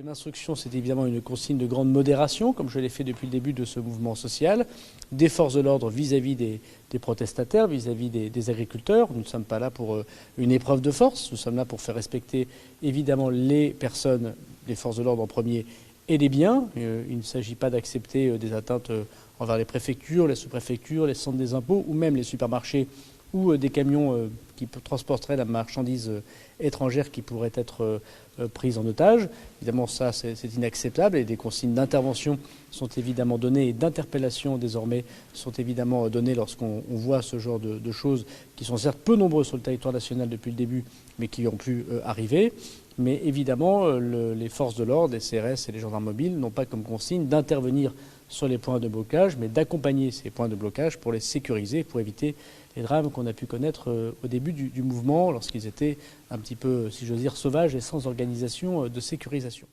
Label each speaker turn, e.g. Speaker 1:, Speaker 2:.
Speaker 1: L'instruction, c'est évidemment une consigne de grande modération, comme je l'ai fait depuis le début de ce mouvement social, des forces de l'ordre vis-à-vis des protestataires, vis-à-vis des agriculteurs. Nous ne sommes pas là pour une épreuve de force, nous sommes là pour faire respecter évidemment les personnes, les forces de l'ordre en premier, et les biens. Il ne s'agit pas d'accepter des atteintes envers les préfectures, les sous-préfectures, les centres des impôts ou même les supermarchés ou des camions qui transporteraient la marchandise étrangère qui pourrait être prise en otage. Évidemment, ça, c'est inacceptable et des consignes d'intervention sont évidemment données et d'interpellation désormais sont évidemment données lorsqu'on voit ce genre de choses qui sont certes peu nombreuses sur le territoire national depuis le début, mais qui ont pu arriver. Mais évidemment, les forces de l'ordre, les CRS et les gendarmes mobiles n'ont pas comme consigne d'intervenir sur les points de blocage, mais d'accompagner ces points de blocage pour les sécuriser, pour éviter les drames qu'on a pu connaître au début du mouvement, lorsqu'ils étaient un petit peu, si j'ose dire, sauvages et sans organisation de sécurisation.